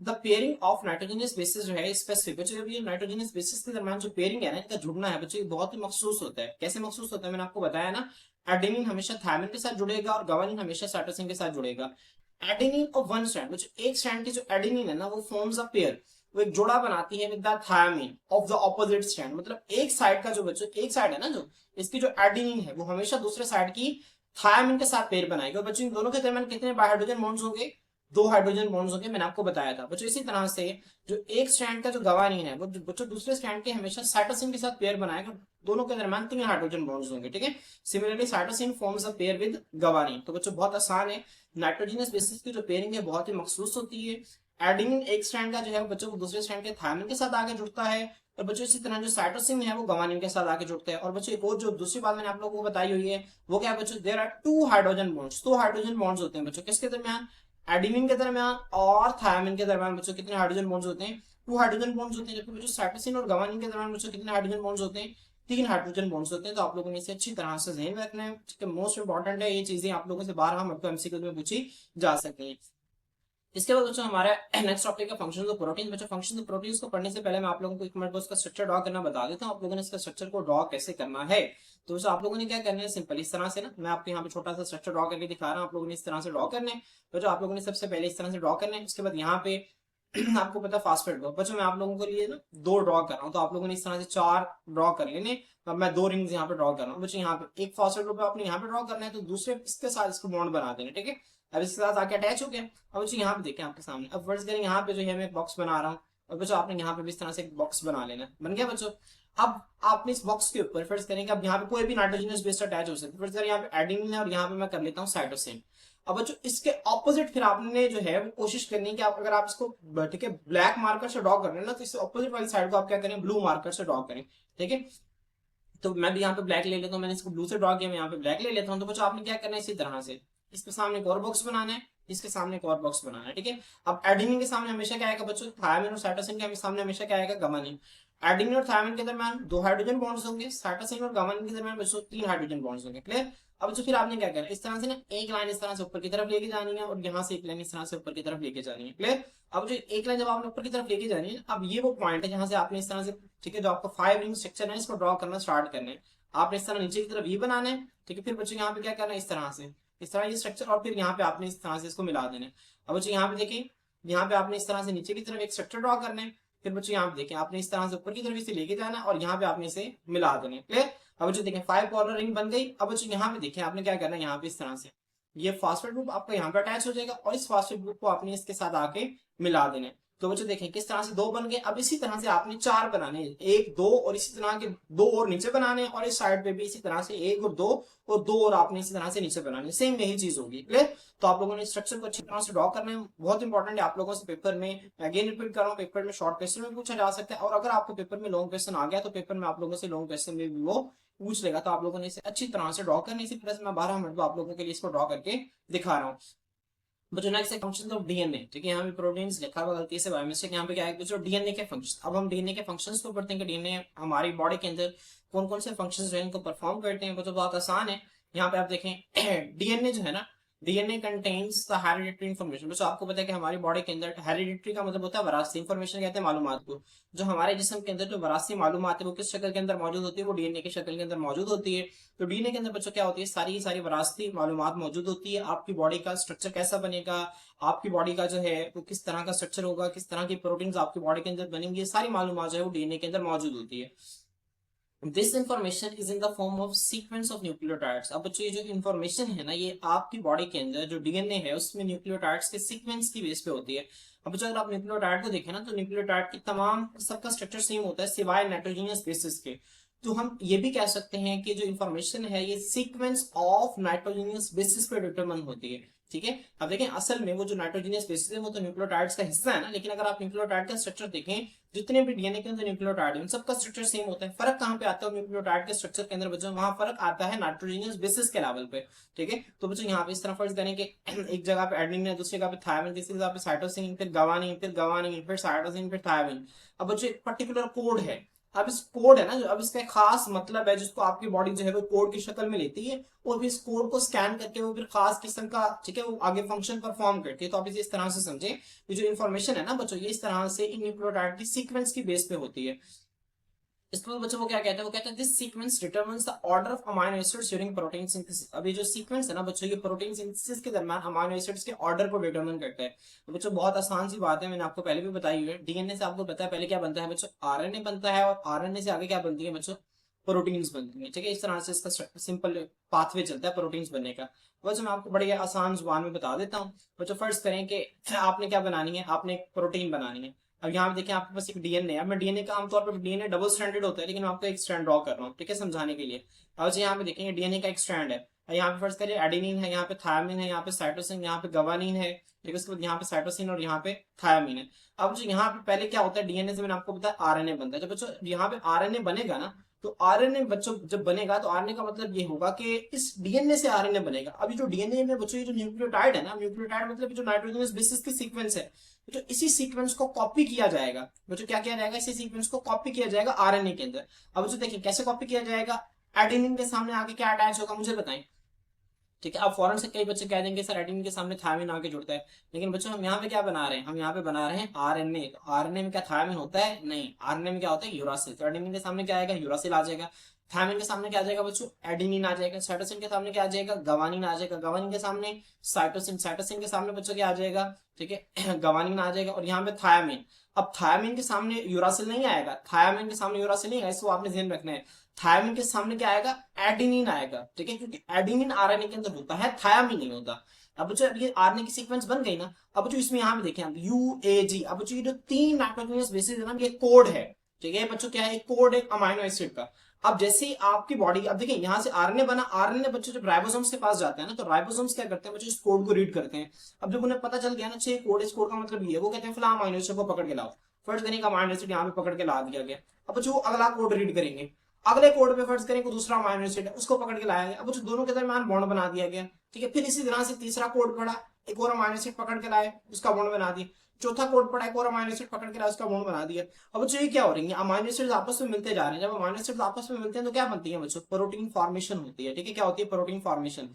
the pairing of nitrogenous basis जो है स्पेसिफिक बच्चों, जब ये नाइट्रोजनियस बेसिस के दरमियान जो पेयरिंग है ना, इनका जुड़ना है बच्चों, ये बहुत ही मखसूस होता है। कैसे मखसूस होता है, मैंने आपको बताया ना, एडेनिन हमेशा थायमिन के साथ जुड़ेगा और गवानिन हमेशा साइटोसिन के साथ जुड़ेगा। एडेनिन ऑफ वन स्ट्रैंड बच्चों, एक स्ट्रैंड की जो एडेनिन है ना, वो फॉर्म्स अ पेयर, वो एक जोड़ा बनाती है with the thymine of the opposite strand. मतलब एक साइड का जो बच्चों, एक साइड है ना जो इसकी जो एडेनिन है, वो हमेशा दूसरे साइड की थायमिन के साथ पेयर बनाएगी। और बच्चों इन दोनों के दरमियान कितने हाइड्रोजन बॉन्ड्स होंगे, 2 हाइड्रोजन बॉन्ड्स होंगे, मैंने आपको बताया था बच्चों। इसी तरह से जो एक स्ट्रैंड का जो गवानीन है, वो बच्चों दूसरे स्ट्रैंड के हमेशा साइटोसिन के साथ पेयर बनाएगा, दोनों के दरमियान 3 हाइड्रोजन बॉन्ड्स होंगे, ठीक है। Similarly cytosine forms a pair with guanine. तो बच्चों बहुत आसान है, नाइट्रोजनस बेसिस की जो पेयरिंग है बहुत ही मखसूस होती है। एडेनिन एक स्ट्रैंड का जो है बच्चों, वो दूसरे स्ट्रैंड के थायमिन के साथ आगे जुड़ता है, और बच्चों इसी तरह जो साइटोसिन है वो गवानिन के साथ आगे जुड़ते हैं। और बच्चों एक और जो दूसरी बात मैंने आप लोगों को बताई हुई है, वो क्या है बच्चों, there are 2 hydrogen bonds, 2 hydrogen bonds होते हैं बच्चों, किसके दरमियान, एडेनिन के दरमियान और थायमिन के दरमियान। बच्चों कितने हाइड्रोजन बॉन्ड्स होते हैं, 2 हाइड्रोजन बॉन्ड्स होते हैं। जबकि बच्चों साइटोसिन और गवानिन के दरमियान बच्चों कितने हाइड्रोजन बॉन्ड्स होते हैं, 3 हाइड्रोजन बॉन्ड्स होते हैं। तो आप लोगों ने इसे अच्छी तरह से ध्यान रखना है, ठीक है। मोस्ट इंपॉर्टेंट है, ये चीजें आप लोगों से बारहा मतलब एमसीक्यू में पूछी जा सकती है। इसके बाद बच्चों हमारा नेक्स्ट टॉपिक है फंक्शंस ऑफ प्रोटीन। बच्चों फंक्शंस ऑफ प्रोटीन्स को पढ़ने से पहले मैं आप लोगों को एक मिनट उसका स्ट्रक्चर ड्रॉ करना बता देता हूं। आप लोगों ने इसका स्ट्रक्चर को ड्रॉ कैसे करना है। तो बच्चों आप लोगों ने क्या करना है, सिंपल इस तरह से ना, मैं आपको यहाँ पे छोटा सा स्ट्रक्चर ड्रॉ करके दिखा रहा हूँ, आप लोगों ने इस तरह से ड्रॉ करना है। तो जो आप लोगों ने सबसे पहले इस तरह से ड्रॉ करना है, उसके बाद यहाँ पे आपको पता है फास्फेट ग्रुप। बच्चों मैं आप लोगों के लिए ना 2 ड्रॉ कर रहा हूँ, तो आप लोगों ने इस तरह से 4 ड्रॉ कर लेने। अब मैं 2 रिंग्स यहाँ पे ड्रॉ कर रहा हूँ बच्चों। यहाँ पे एक फास्फेट ग्रुप आपने यहाँ पे ड्रॉ करना है, तो दूसरे इसके साथ इसको बॉन्ड बना देना, ठीक है। अब इसके साथ आके अटैच हो गया। अब बच्चों यहाँ पे देखें आपके सामने, अब फर्ज करें यहाँ पे जो है मैं एक बॉक्स बना रहा हूँ, और बच्चों आपने यहाँ पे भी इस तरह से एक बॉक्स बना लेना, बन गया बच्चों। अब आपने इस बॉक्स के ऊपर फर्ज करें कि अब यहाँ पे कोई भी नाइट्रोजनस बेस अटैच हो सकता है। फर्ज करें यहाँ पे एडेनिन है और यहाँ पे मैं कर लेता हूँ साइटोसिन। अब बच्चों इसके ऑपोजिट फिर आपने जो है वो कोशिश करनी है कि आप, अगर आप इसको ठीक है ब्लैक मार्कर से ड्रॉ कर रहे हैं ना, तो इससे ऑपोजिट वाली साइड को आप क्या करें, ब्लू मार्कर से ड्रॉ करें, ठीक है। तो मैं भी यहाँ पे ब्लैक ले लेता हूँ, मैंने इसको ब्लू से ड्रॉ किया, मैं यहाँ पे ब्लैक ले लेता हूँ। तो बच्चों आपने क्या करना है, इसी तरह से इसके सामने एक और बॉक्स बनाना है, इसके सामने एक और बॉक्स बनाना है, ठीक है। अब एडेनिन के सामने हमेशा क्या आएगा बच्चों, थायमिन और साइटोसिन के सामने हमेशा क्या आएगा, गवानिन। एडेनिन और थायमिन के दरमियान 2 हाइड्रोजन बॉन्ड्स होंगे, साइटोसिन और गवानिन के दरमियान बच्चों 3 हाइड्रोजन बॉन्ड्स होंगे, क्लियर। अब जो फिर आपने क्या करना है, इस तरह से ना एक लाइन इस तरह से ऊपर की तरफ लेके जानी है, और यहाँ से एक लाइन इस तरह से ऊपर की तरफ लेके जानी है, क्लियर। अब जो एक लाइन जब आपने ऊपर की तरफ लेके जानी है, अब ये वो पॉइंट है जहां से आपने इस तरह से, ठीक है, जो आपका 5 रिंग स्ट्रक्चर है इसको ड्रॉ करना स्टार्ट करना है। आपने इस तरह नीचे की तरफ ये बनाना है, ठीक है। फिर बच्चों यहाँ पे क्या करना है, इस तरह से, इस तरह ये स्ट्रक्चर, और फिर यहाँ पे आपने इस तरह से इसको मिला देना है। अब बच्चों यहाँ पे देखिए, यहाँ पे आपने इस तरह से नीचे की तरफ एक स्ट्रक्चर ड्रॉ करना है। फिर बच्चों यहाँ पे देखें, आपने इस तरह से ऊपर की तरफ इसे लेके जाना है, और यहाँ पे आपने इसे मिला देना है, क्लियर। अब बच्चों देखें 5 कॉर्नर रिंग बन गई। अब बच्चों यहाँ पे देखें आपने क्या करना है, यहाँ पे इस तरह से ये फास्फेट ग्रुप आपका यहाँ पे अटैच हो जाएगा, और इस फास्फेट ग्रुप को आपने इसके साथ आके मिला देना है। तो बच्चों देखें किस तरह से 2 बन गए। अब इसी तरह से आपने 4 बनाने, 1 2 और इसी तरह के 2 और नीचे बनाने, और इस साइड पे भी इसी तरह से 1 और 2 और 2 और आपने इसी तरह से नीचे बनाने, सेम यही चीज होगी, क्लियर। तो आप लोगों ने स्ट्रक्चर को अच्छी तरह से ड्रॉ करना है, बहुत इंपॉर्टेंट है। आप लोगों से पेपर में अगेन रिपीट कर रहा हूँ, पेपर में शॉर्ट क्वेश्चन में पूछा जा सकता है, और अगर आपको पेपर में लॉन्ग क्वेश्चन आ गया तो पेपर में आप लोगों से लॉन्ग क्वेश्चन में भी वो पूछ लेगा। तो आप लोगों ने इसे अच्छी तरह से ड्रॉ करना है। इसी तरह से मैं 12 मिनट में आप लोगों के लिए इसको ड्रॉ करके दिखा रहा हूँ। बच्चों नेक्स्ट फंक्शन ऑफ डीएनए, ठीक है। यहाँ पे प्रोटीन्स लिखा हुआ गलती से बाय मिस्टेक, यहाँ पे क्या है बच्चों, डीएनए के फंक्शन। अब हम डीएनए के फंक्शंस को पढ़ते हैं कि डीएनए हमारी बॉडी के अंदर कौन कौन से फंक्शंस जो है इनको परफॉर्म करते हैं। बच्चों बहुत आसान है, यहाँ पे आप देखें डीएनए जो है ना, DNA contains the hereditary information. बच्चों आपको पता है कि हमारी बॉडी के अंदर हेरिडिटरी का मतलब होता है वरासती, इन्फॉर्मेशन कहते हैं मालूमात को। जो हमारे जिस्म के अंदर जो वरासती मालूमात है वो किस शक्ल के अंदर मौजूद होती है, वो डीएनए की शक्ल के अंदर मौजूद होती है। तो डीएनए के अंदर बच्चों क्या होती है, सारी की सारी वरासती मालूमात मौजूद होती है। आपकी बॉडी का स्ट्रक्चर कैसा बनेगा, आपकी बॉडी का जो है वो किस तरह का स्ट्रक्चर होगा, किस तरह की प्रोटीन्स आपकी बॉडी के अंदर बनेंगी, ये सारी मालूमात जो है वो डीएनए के अंदर मौजूद होती है। This information is in the form of sequence of nucleotides. अब बच्चों ये जो इंफॉर्मेशन है ना, ये आपकी बॉडी के अंदर जो डीएनए है उसमें न्यूक्लियोटाइड्स के सीक्वेंस की बेस पे होती है। अब बच्चों अगर आप न्यूक्लियोटाइड को देखें ना, तो न्यूक्लियोटाइड की तमाम सबका स्ट्रक्चर सेम होता है सिवाय नाइट्रोजनियस बेसिस के। तो हम ये भी कह सकते हैं कि जो इंफॉर्मेशन है ये सीक्वेंस ऑफ नाइट्रोजनियस बेसिस पे डिटरमिन होती है, ठीक है। अब देखें असल में वो जो नाइट्रोजनियस बेसिस है वो तो न्यूक्लियोटाइड्स का हिस्सा है ना, लेकिन अगर आप न्यूक्लियोटाइड का स्ट्रक्चर देखें, जितने भी डीएनए के अंदर न्यूक्लियोटाइड है उन सबका स्ट्रक्चर सेम होता है। फर्क कहाँ पे आता है न्यूक्लियोटाइड के स्ट्रक्चर के अंदर बच्चों, वहां फर्क आता है नाइट्रोजनियस बेसिस के लेवल पे, ठीक है। तो बच्चों यहाँ पे इस तरह फर्ज करें कि एक जगह पे एडेनिन है, दूसरी जगह पे थायमिन, तीसरी जगह पे साइटोसिन, फिर गवानिन, फिर साइटोसिन, फिर थायमिन। अब बच्चों एक पर्टिकुलर कोड है, अब इस कोड है ना जो, अब इसका एक खास मतलब है जिसको आपकी बॉडी जो है वो कोड की शक्ल में लेती है, और फिर इस कोड को स्कैन करके वो फिर खास किस्म का, ठीक है, वो आगे फंक्शन परफॉर्म करती है। तो आप इसे इस तरह से समझे, ये जो इन्फॉर्मेशन है ना बच्चों, ये इस तरह से इन न्यूक्लियोटाइड की सीक्वेंस की बेस पे होती है। इसमें बच्चों को क्या कहते हैं, वो कहते हैं this sequence determines the order of amino acids during protein synthesis. अब ये जो सीक्वेंस है ना बच्चों, ये प्रोटीन सिंथेसिस के दरमियान अमीनो एसिड्स के ऑर्डर को डिटरमाइन करता है। तो बच्चों बहुत आसान सी बात है, मैंने आपको पहले भी बताई है, डीएनए से आपको पता है पहले क्या बनता है बच्चों, आरएनए बनता है, और आरएनए से आगे क्या बनती है बच्चों, प्रोटीन्स बनती है। ठीक है, इस तरह से इसका सिंपल पाथवे चलता है प्रोटीन्स बनने का। बच्चों मैं आपको बड़ी आसान जुबान में बता देता हूँ। बच्चों फर्ज करें कि आपने क्या बनानी है, आपने एक प्रोटीन बनानी है। अब यहाँ पे देखिए आपके पास एक डीएनए है। अब मैं डीएनए का आमतौर पर डीएनए डबल स्ट्रैंडेड होता है, लेकिन मैं आपको एक स्ट्रैंड ड्रॉ कर रहा हूँ, ठीक है, समझाने के लिए। अब यहाँ पे देखेंगे डीएनए का एक स्ट्रैंड है, यहाँ पे फर्स्ट करिए एडेनिन है, यहाँ पे थायमिन है, यहाँ पे साइटोसिन, यहाँ पे गवानीन है, ठीक है, उसके बाद यहाँ पे साइटोसिन और यहाँ पे थायमिन है। अब जो यहाँ पे पहले क्या होता है, डीएनए से मैंने आपको बताया आरएनए बनता है। जब बच्चों यहाँ पे आरएनए बनेगा ना, तो आरएनए बच्चों जब बनेगा तो आरएनए का मतलब ये होगा कि इस डीएनए से आरएनए बनेगा। अभी जो डीएनए में बच्चों ये जो न्यूक्लियोटाइड है ना, न्यूक्लियोटाइड मतलब जो नाइट्रोजनस बेसिस की सीक्वेंस है, तो इसी सीक्वेंस को कॉपी किया जाएगा। बच्चों क्या किया जाएगा, इसी सीक्वेंस को कॉपी किया जाएगा आरएनए के अंदर। अब बच्चों देखिए कैसे कॉपी किया जाएगा, एडेनिन के सामने आके क्या अटैच होगा मुझे बताएं। ठीक है, अब फौरन से कई बच्चे कह देंगे सर एडेनिन के सामने थायमिन आके जुड़ता है, लेकिन बच्चों हम यहाँ पे क्या बना रहे हैं, हम यहाँ पे बना रहे हैं आरएनए। तो आरएनए में क्या थायमिन होता है, नहीं, आरएनए में क्या होता है, यूरासिल। तो एडेनिन के सामने क्या आएगा, यूरासिल आ जाएगा। थायमिन के सामने क्या आ जाएगा बच्चों, एडेनिन आ जाएगा। साइटोसिन के सामने क्या आ जाएगा, गवानीन आ जाएगा। गवानीन के सामने साइटोसिन, साइटोसिन के सामने बच्चों क्या आ जाएगा, ठीक है, गवानीन आ जाएगा। और यहाँ पे थायमिन। अब थायमिन के सामने यूरासिल नहीं आएगा, थायमिन के सामने यूरासिल नहीं आएगा, इसको आपने ध्यान रखना है। थायमिन के सामने क्या आएगा, एडेनिन आएगा, ठीक है, क्योंकि एडेनिन आरएनए के अंदर होता है, थायमिन नहीं होता। अब बच्चों ये आरएनए की सीक्वेंस बन गई ना। अब बच्चों इसमें यहाँ पे देखें आप यूएजी। अब बच्चों ये जो तीन नाइट्रोजनस बेसिस है ना, ये कोड है, ठीक है बच्चों, क्या है, कोड है अमीनो एसिड का। अब जैसे ही आपकी बॉडी, अब देखिए यहाँ से आरएनए बना, आरएनए बच्चों जब राइबोसोम्स के पास जाते हैं ना, तो राइबोसोम्स क्या करते हैं बच्चों, इस कोड को रीड करते हैं। अब जब उन्हें पता चल गया ना, अच्छे कोड, इस कोड का मतलब ये है, वो कहते हैं फिलहाल अमीनो एसिड को पकड़ के लाओ। फर्स्ट देने का अमीनो एसिड यहाँ पे पकड़ के ला दिया गया। अब बच्चों अगला कोड रीड करेंगे, अगले कोड पे फर्ज करें को दूसरा अमीनो एसिड है, उसको पकड़ के लाया गया। अब जो दोनों के दरमियान बॉन्ड बना दिया गया, ठीक है। फिर इसी तरह से तीसरा कोड पड़ा, एक और अमीनो एसिड पकड़ के लाए, उसका बॉन्ड बना दिया। चौथा कोड पड़ा, एक और अमीनो एसिड पकड़ के लाया, उसका बॉन्ड बना दिया। अब बच्चों ये क्या हो रही है, अमीनो एसिड आपस में मिलते जा रहे हैं। जब अमीनो एसिड आपस में मिलते हैं तो क्या बनती है बच्चों, प्रोटीन फॉर्मेशन होती है, ठीक है। क्या होती है, प्रोटीन फॉर्मेशन।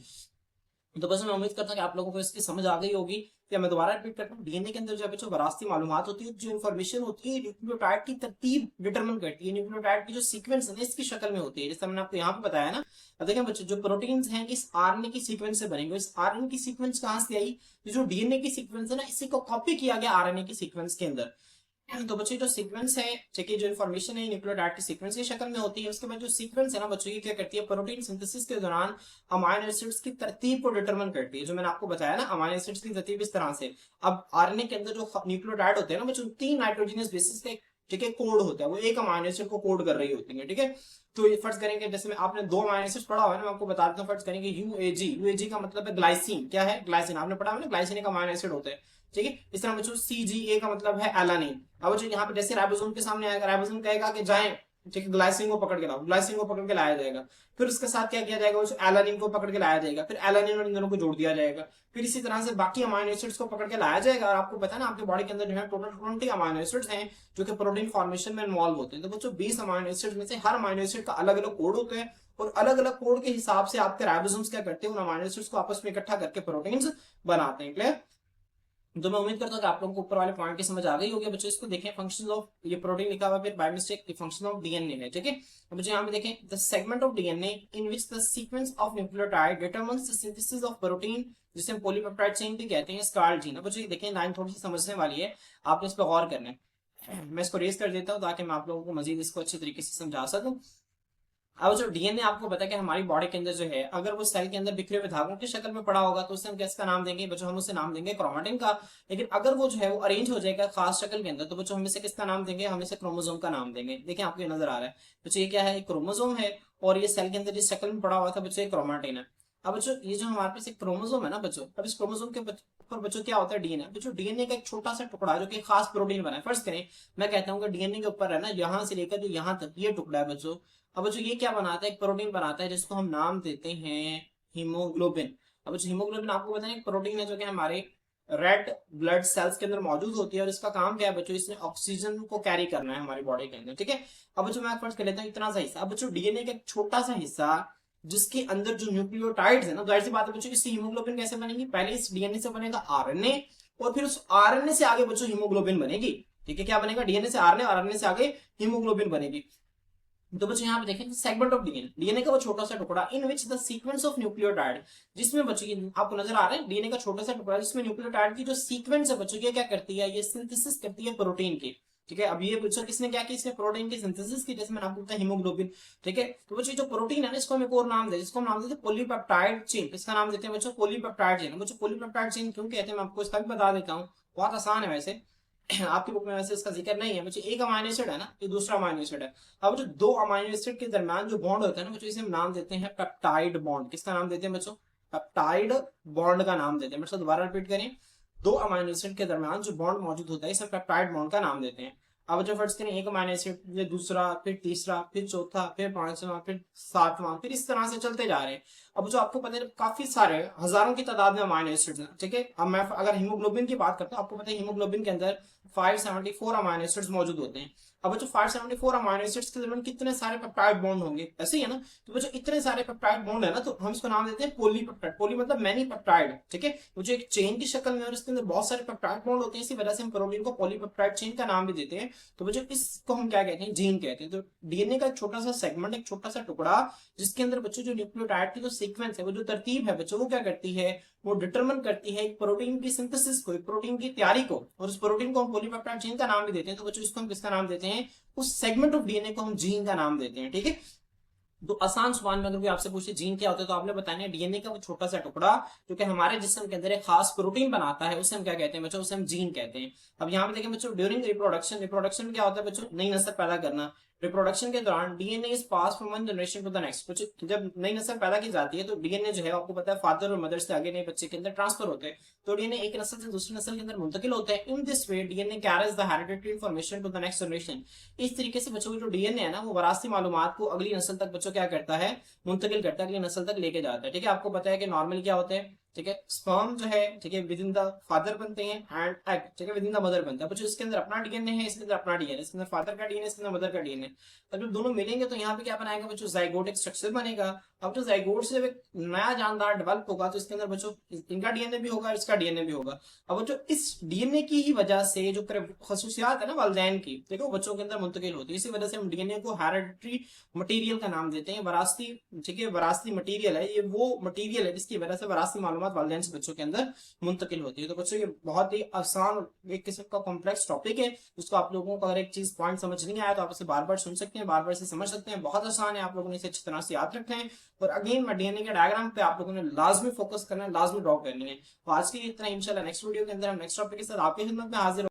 तो बस मैं उम्मीद करता हूँ कि आप लोगों को इसकी समझ आ गई होगी। या मैं दोबारा रिपीट करता हूँ, डीएनए के अंदर जो बच्चों वरासती मालूमात होती है, जो इन्फॉर्मेशन होती है, न्यूक्लियोटाइड की तरतीब डिटरमिन करती है। न्यूक्लियोटाइड की जो सीक्वेंस है इसकी शक्ल में होती है, जैसे मैंने आपको यहाँ पे बताया ना। अब देखें बच्चों, जो प्रोटीन हैं इस आरएनए की सीक्वेंस से बनेंगे। इस आरएनए की सीक्वेंस कहाँ से आई, जो डीएनए की सीक्वेंस है ना, इसी को कॉपी किया गया आरएनए की सीक्वेंस के अंदर। तो बच्चों जो सीक्वेंस है, ठीक है, जो इन्फॉर्मेशन है न्यूक्लियोटाइड की सीक्वेंस की शक्ल में होती है। उसके बाद जो सीक्वेंस है ना बच्चों, ये क्या करती है, प्रोटीन सिंथेसिस के दौरान अमीनो एसिड्स की तरतीब को डिटरमिन करती है। जो मैंने आपको बताया ना, अमीनो एसिड्स की तरतीब इस तरह से। अब आरएनए के अंदर जो न्यूक्लियोटाइड होते हैं ना बच्चों, तीन नाइट्रोजनस बेसिस के, ठीक है, कोड होता है, वो एक अमीनो एसिड को कोड कर रही होती है, ठीक है। तो ये फर्ज करेंगे, जैसे में आपने दो अमीनो एसिड्स पढ़ा हुआ है ना, मैं आपको बता देता हूँ। फर्ज करेंगे यूएजी। यूएजी का मतलब है ग्लाइसिन। क्या है, ग्लाइसिन आपने पढ़ा है ना, ग्लाइसिन एक अमीनो एसिड होता है, ठीक है। इस तरह बच्चों सीजीए का मतलब है एलानिन। अब जो यहाँ पे जैसे राइबोसोम के सामने आएगा, राइबोसोम कहेगा कि जाएं, ठीक है, ग्लाइसिन को पकड़ के लाओ, ग्लाइसिन को पकड़ के लाया जाएगा। फिर उसके साथ क्या किया जाएगा, एलानिन को पकड़ के लाया जाएगा, फिर एलानिन और इन दोनों को जोड़ दिया जाएगा। फिर इसी तरह से बाकी अमीनो एसिड्स को पकड़ के लाया जाएगा। और आपको पता है ना, आपके बॉडी के अंदर जो है टोटल 20 अमीनो एसिड्स हैं जो कि प्रोटीन फॉर्मेशन में इन्वॉल्व होते हैं। तो बच्चों 20 अमीनो एसिड्स में से हर अमीनो एसिड का अलग अलग कोड होते हैं, और अलग अलग कोड के हिसाब से आपके राइबोसोम्स क्या करते हैं, उन अमीनो एसिड्स को आपस में इकट्ठा करके प्रोटीन्स बनाते हैं। क्लियर। तो मैं उम्मीद करता हूँ कि आप लोगों को ऊपर वाले पॉइंट की समझ आ गई होगी। बच्चों इसको देखें, फंक्शन ऑफ, ये प्रोटीन लिखा हुआ, फिर by mistake function of DNA है, ठीक है। अब बच्चों यहाँ पे देखें, the segment of DNA in which the sequence of nucleotide determines the synthesis of protein, जिसे हम पॉलीपेप्टाइड चेन भी कहते हैं, स्टार्च जीन। अब बच्चों ये देखें, लाइन थोड़ी सी समझने वाली है, आपने इस पर गौर करना है। मैं इसको रेज कर देता हूँ ताकि मैं आप लोगों को मजीद इसको अच्छे तरीके से समझा सकूं। अब जो डीएनए आपको पता है कि हमारी बॉडी के अंदर जो है, अगर वो सेल के अंदर बिखरे हुए धागों की शक्ल में पड़ा होगा तो उसे हम किसका नाम देंगे बच्चों, हम उसे नाम देंगे क्रोमेटिन का। लेकिन अगर वो जो है वो अरेंज हो जाएगा खास शक्ल के अंदर, तो बच्चों हम इसे किसका नाम देंगे, हम इसे क्रोमोसोम का नाम देंगे। देखिए आपको ये नजर आ रहा है बच्चों, ये क्या है, क्रोमोसोम है, और ये सेल के अंदर जिस शक्ल में पड़ा हुआ था बच्चों, ये क्रोमेटिन है। अब बच्चों ये जो हमारे पास एक क्रोमोसोम है ना बच्चों, अब इस क्रोमोसोम के ऊपर बच्चों क्या होता है, डीएनए। बच्चों डीएनए का एक छोटा सा टुकड़ा जो कि खास प्रोटीन बना है। फर्स्ट करें, मैं कहता हूँ कि डीएनए के ऊपर है ना, यहाँ से लेकर जो यहाँ तक ये टुकड़ा है बच्चों, अब बच्चों ये क्या बनाता है, एक प्रोटीन बनाता है जिसको हम नाम देते हैं हीमोग्लोबिन। अब बच्चों हीमोग्लोबिन आपको पता है एक प्रोटीन है जो कि हमारे रेड ब्लड सेल्स के अंदर मौजूद होती है और इसका काम क्या है बच्चों, इसने ऑक्सीजन को कैरी करना है हमारी बॉडी के अंदर, ठीक है। अब बच्चों मैं फर्स्ट कर लेता हूँ इतना सा हिस्सा। अब बच्चों डीएनए का एक छोटा सा हिस्सा जिसके अंदर जो न्यूक्लियोटाइड्स है ना, जाहिर सी बात है बच्चों, इससे हीमोग्लोबिन कैसे बनेगी, पहले इस डीएनए से बनेगा आरएनए और फिर उस आरएनए से आगे बच्चों हीमोग्लोबिन बनेगी, ठीक है। क्या बनेगा, डीएनए से आरएनए, आरएनए से आगे हीमोग्लोबिन बनेगी। तो बच्चों यहाँ पे देखें सेगमेंट ऑफ डीएनए, डीएनए का वो छोटा सा टुकड़ा in which the sequence of nucleotide, जिसमें बच्चों की आपको नजर आ रहा है डीएनए का छोटा सा टुकड़ा जिसमें न्यूक्लियोटाइड की जो सीक्वेंस है बच्चों की क्या करती है, ये सिंथेसिस करती है प्रोटीन की, ठीक है। अब ये बच्चों किसने क्या किया, इसने प्रोटीन की सिंथेसिस की, जैसे मैंने आपको बताया हीमोग्लोबिन, ठीक है। तो बच्चों जो प्रोटीन है ना, इसको हम एक और नाम दे, जिसको हम नाम देते हैं पॉलीपेप्टाइड चेन, इसका नाम देते हैं बच्चों पॉलीपेप्टाइड चेन। बच्चों पॉलीपेप्टाइड चेन क्यों कहते हैं मैं आपको इसका भी बता देता हूँ, बहुत आसान है वैसे आपकी बुक में वैसे इसका जिक्र नहीं है बच्चों। एक अमाइनो एसिड है ना, ये दूसरा अमाइनो एसिड है। अब जो दो अमाइनो एसिड के दरमियान जो बॉन्ड होता है ना बच्चों, इसे हम नाम देते हैं पेप्टाइड बॉन्ड। किसका नाम देते हैं बच्चों, पेप्टाइड बॉन्ड का नाम देते हैं। बच्चों दोबारा रिपीट करें, दो अमाइनो एसिड के दरमियान जो बॉन्ड मौजूद होता है इसे पेप्टाइड बॉन्ड का नाम देते हैं। अब जो फर्स्ट करें एक अमाइनो एसिड, फिर दूसरा, फिर तीसरा, फिर चौथा, फिर पांचवा, फिर सातवां, फिर इस तरह से चलते जा रहे हैं। अब जो आपको पता है काफी सारे हजारों की तादाद में अमाइनो एसिड्स हैं, ठीक है। अब मैं अगर हीमोग्लोबिन की बात करता हूँ, आपको पता है हीमोग्लोबिन के अंदर 574 अमाइनो एसिड्स मौजूद होते हैं। अब बच्चों 574 अमाइनो एसिड्स के दरमियान कितने सारे पेप्टाइड बॉन्ड होंगे, ऐसे ही है ना। तो बच्चों इतने सारे पेप्टाइड बॉन्ड है ना, तो हम इसको नाम देते हैं पॉलीपेप्टाइड। पॉली मतलब मैनी पेप्टाइड, ठीक है। वो जो एक चेन की शक्ल में और इसके अंदर बहुत सारे पेप्टाइड बॉन्ड होते हैं, इसी वजह से हम प्रोटीन को पॉलीपेप्टाइड चेन का नाम भी देते हैं। तो बच्चों इसको हम क्या कहते हैं, जीन कहते हैं। तो डीएनए का एक छोटा सा सेगमेंट, एक छोटा सा टुकड़ा जिसके अंदर बच्चों जो न्यूक्लियोटाइड की जो सीक्वेंस है, वो जो तरतीब है बच्चों, वो क्या करती है, वो डिटरमिन करती है एक प्रोटीन की सिंथेसिस को, एक प्रोटीन की तैयारी को, और उस प्रोटीन को हम पॉलीपेप्टाइड चेन का नाम भी देते हैं। तो बच्चों इसको हम किसका नाम देते हैं, उस सेगमेंट ऑफ डीएनए को हम जीन का नाम देते हैं, ठीक है। तो आसान सवाल में अगर कोई आपसे पूछे जीन क्या होता है, तो आपने बताना है डीएनए का वो छोटा सा टुकड़ा जो कि हमारे जिस्म के अंदर एक खास प्रोटीन बनाता है, उसे हम क्या कहते हैं बच्चों, उसे हम जीन कहते हैं। अब यहाँ पे देखें बच्चों, ड्यूरिंग रिप्रोडक्शन, रिप्रोडक्शन क्या होता है बच्चों, नई नस्ल पैदा करना। रिप्रोडक्शन के दौरान DNA is pass from one generation to the next. बच्चों जब नई नस्ल पैदा की जाती है तो डीएनए जो है आपको पता है फादर और मदर से आगे नए बच्चे के अंदर ट्रांसफर होते हैं। तो डीएनए एक नस्ल से दूसरी नस्ल के अंदर मुंतकिल होते हैं। In this way DNA carries the hereditary information to the next generation. इस तरीके से बच्चों की जो डीएनए है ना, वो वरासती मालूमात को अगली नस्ल तक बच्चों क्या करता है, मुंतकिल करता है, अगली नस्ल तक लेके जाता है, ठीक है। आपको पता है कि नॉर्मल क्या होते हैं, ठीक है, स्पर्म जो है, ठीक है, विद इन द फादर बनते हैं एंड एग, ठीक है, विद इन द मदर बनता है। बच्चों इसके अंदर अपना डीएनए है, इसके अंदर अपना डीएनए, इसके अंदर फादर का डीएनए, इसके अंदर मदर का डीएनए। अब जब दोनों मिलेंगे तो यहाँ पे क्या बनाएगा बच्चों, जाइगोटिक स्ट्रक्चर बनेगा। अब जो जाइगोट से जब एक नया जानदार डेवलप होगा तो इसके अंदर बच्चों इनका डीएनए भी होगा, इसका डीएनए भी होगा। अब बच्चों इस डीएनए की ही वजह से जो खसूसियात है ना वालिदैन की, देखो बच्चों के अंदर मुंतकिल होती है। इसी वजह से हम डीएनए को हेरिडिटरी मटेरियल का नाम देते हैं, वरासती, ठीक है, वरासती मटेरियल है। ये वो मटेरियल है जिसकी वजह से वरासती मालूमात वालिदैन से बच्चों के अंदर मुंतकिल होती है। तो बच्चों ये बहुत ही आसान एक किस्म का कॉम्प्लेक्स टॉपिक है, उसको आप लोगों को अगर एक चीज पॉइंट समझ नहीं आया तो आप इसे बार बार सुन सकते हैं, बार बार से समझ सकते हैं। बहुत आसान है, आप लोगों ने इसे अच्छी तरह से याद रखना है। और अगेन मैं डीएनए के डायग्राम पे आप लोगों ने लाजमी फोकस करना है, लाजमी ड्रॉ करनी है। तो आज के लिए इतना, इंशाल्लाह नेक्स्ट वीडियो के अंदर हम नेक्स्ट टॉपिक के साथ आपकी खिदमत में हाजिर